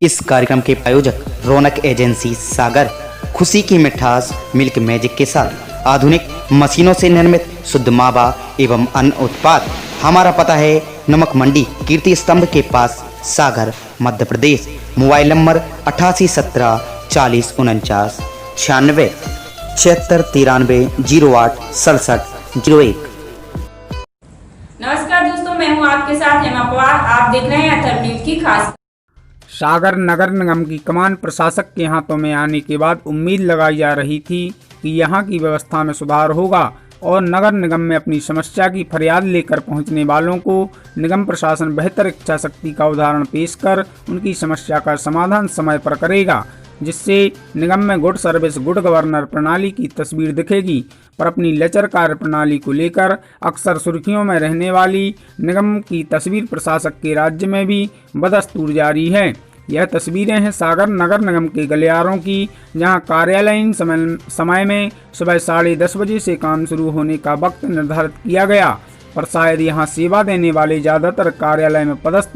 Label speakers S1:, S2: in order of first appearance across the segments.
S1: इस कार्यक्रम के आयोजक रौनक एजेंसी सागर, खुशी की मिठास मिल्क मैजिक के साथ आधुनिक मशीनों से निर्मित शुद्ध मावा एवं अन्य उत्पाद। हमारा पता है नमक मंडी कीर्ति स्तंभ के पास, सागर, मध्य प्रदेश। Mobile number 8817 40 49 96 76 93 08 67 01।
S2: नमस्कार दोस्तों, मैं हूं आपके साथ हेमा पवार। आप देख रहे हैं अथर न्यूज की खास।
S3: सागर नगर निगम की कमान प्रशासक के हाथों में आने के बाद उम्मीद लगाई जा रही थी कि यहां की व्यवस्था में सुधार होगा और नगर निगम में अपनी समस्या की फरियाद लेकर पहुंचने वालों को निगम प्रशासन बेहतर इच्छा शक्ति का उदाहरण पेश कर उनकी समस्या का समाधान समय पर करेगा, जिससे निगम में गुड सर्विस गुड गवर्नर प्रणाली की तस्वीर दिखेगी। पर अपनी लचर कार्य प्रणाली को लेकर अक्सर सुर्खियों में रहने वाली निगम की तस्वीर प्रशासक के राज्य में भी बदस्तूर जारी है। यह तस्वीरें हैं सागर नगर निगम के गलियारों की, जहां कार्यालयीन समय में सुबह 10:30 बजे से काम शुरू होने का वक्त निर्धारित किया गया, पर शायद यहां सेवा देने वाले ज़्यादातर कार्यालय में पदस्थ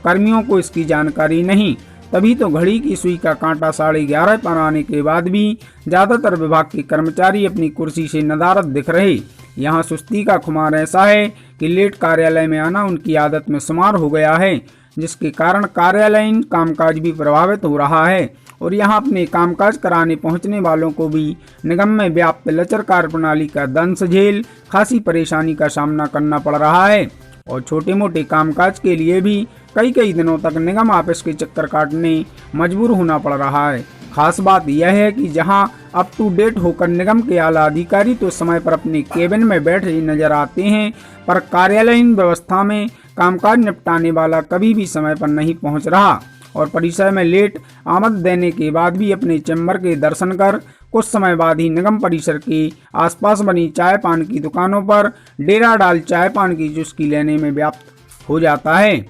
S3: कर्मियों को इसकी जानकारी नहीं। तभी तो घड़ी की सुई का कांटा 11:30 पर आने के बाद भी ज़्यादातर विभाग के कर्मचारी अपनी कुर्सी से नदारद दिख रहे। यहाँ सुस्ती का खुमार ऐसा है कि लेट कार्यालय में आना उनकी आदत में शुमार हो गया है, जिसके कारण कार्यालयीन कामकाज भी प्रभावित हो रहा है और यहाँ अपने कामकाज कराने पहुँचने वालों को भी निगम में व्याप्त लचर कार्य प्रणाली का दंश झेल खासी परेशानी का सामना करना पड़ रहा है और छोटे मोटे कामकाज के लिए भी कई दिनों तक निगम ऑफिस के चक्कर काटने मजबूर होना पड़ रहा है। खास बात यह है कि जहां अप टू डेट होकर निगम के आला अधिकारी तो समय पर अपने केबिन में बैठे नजर आते हैं, पर कार्यालयीन व्यवस्था में कामकाज निपटाने वाला कभी भी समय पर नहीं पहुंच रहा और परिसर में लेट आमद देने के बाद भी अपने चैम्बर के दर्शन कर कुछ समय बाद ही निगम परिसर के आसपास बनी चाय पान की दुकानों पर डेरा डाल चाय पान की चुस्की लेने में व्याप्त हो जाता है।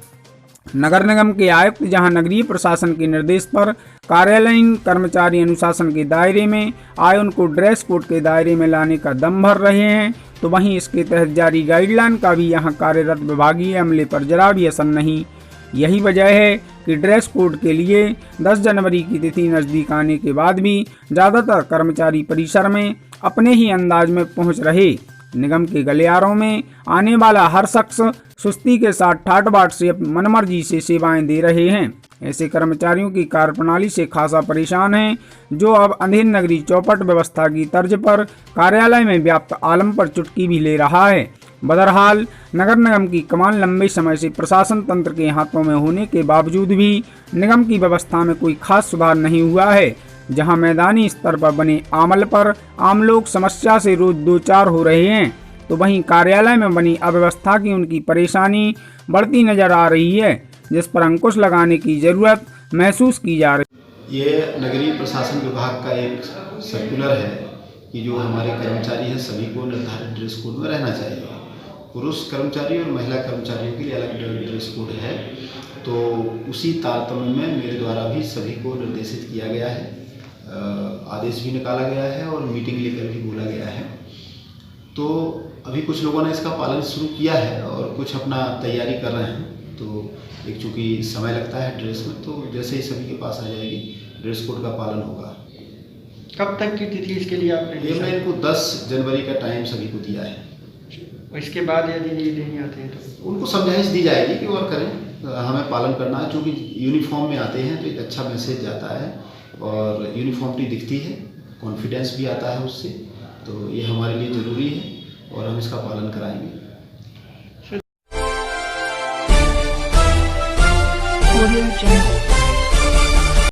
S3: नगर निगम के आयुक्त जहां नगरीय प्रशासन के निर्देश पर कार्यालयीन कर्मचारी अनुशासन के दायरे में आए उनको ड्रेस कोड के दायरे में लाने का दम भर रहे हैं, तो वहीं इसके तहत जारी गाइडलाइन का भी यहां कार्यरत विभागीय अमले पर जरा भी असर नहीं। यही वजह है कि ड्रेस कोड के लिए 10 जनवरी की तिथि नज़दीक आने के बाद भी ज़्यादातर कर्मचारी परिसर में अपने ही अंदाज में पहुंच रहे। निगम के गलियारों में आने वाला हर शख्स सुस्ती के साथ ठाट बाट से मनमर्जी से सेवाएं दे रहे हैं। ऐसे कर्मचारियों की कार्यप्रणाली से खासा परेशान हैं, जो अब अंधेर नगरी चौपट व्यवस्था की तर्ज पर कार्यालय में व्याप्त आलम पर चुटकी भी ले रहा है। बहरहाल नगर निगम की कमान लंबे समय से प्रशासन तंत्र के हाथों में होने के बावजूद भी निगम की व्यवस्था में कोई खास सुधार नहीं हुआ है। जहां मैदानी स्तर पर बने आमल पर आम लोग समस्या से रोज दो चार हो रहे हैं, तो वहीं कार्यालय में बनी अव्यवस्था की उनकी परेशानी बढ़ती नजर आ रही है, जिस पर अंकुश लगाने की जरूरत महसूस की जा रही है।
S4: ये नगरीय प्रशासन विभाग का एक सर्कुलर है कि जो हमारे कर्मचारी हैं सभी को निर्धारित ड्रेस कोड में रहना चाहिए। पुरुष कर्मचारी और महिला कर्मचारियों के लिए अलग ड्रेस कोड है, तो उसी तारतम्य में मेरे द्वारा भी सभी को निर्देशित किया गया है, आदेश भी निकाला गया है और मीटिंग लेकर भी बोला गया है। तो अभी कुछ लोगों ने इसका पालन शुरू किया है और कुछ अपना तैयारी कर रहे हैं। तो एक चूँकि समय लगता है ड्रेस में, तो जैसे ही सभी के पास आ जाएगी ड्रेस कोड का पालन होगा।
S5: कब तक की तिथि इसके लिए आपने?
S4: ये मैं इनको 10 जनवरी का टाइम सभी को दिया है।
S5: इसके बाद यदि नहीं आते हैं तो
S4: उनको समझाइश दी जाएगी कि और करें, हमें पालन करना है। चूँकि यूनिफॉर्म में आते हैं तो एक अच्छा मैसेज जाता है और यूनिफॉर्मिटी दिखती है, कॉन्फिडेंस भी आता है उससे, तो ये हमारे लिए ज़रूरी है और हम इसका पालन कराएंगे।
S2: Audio Jungle।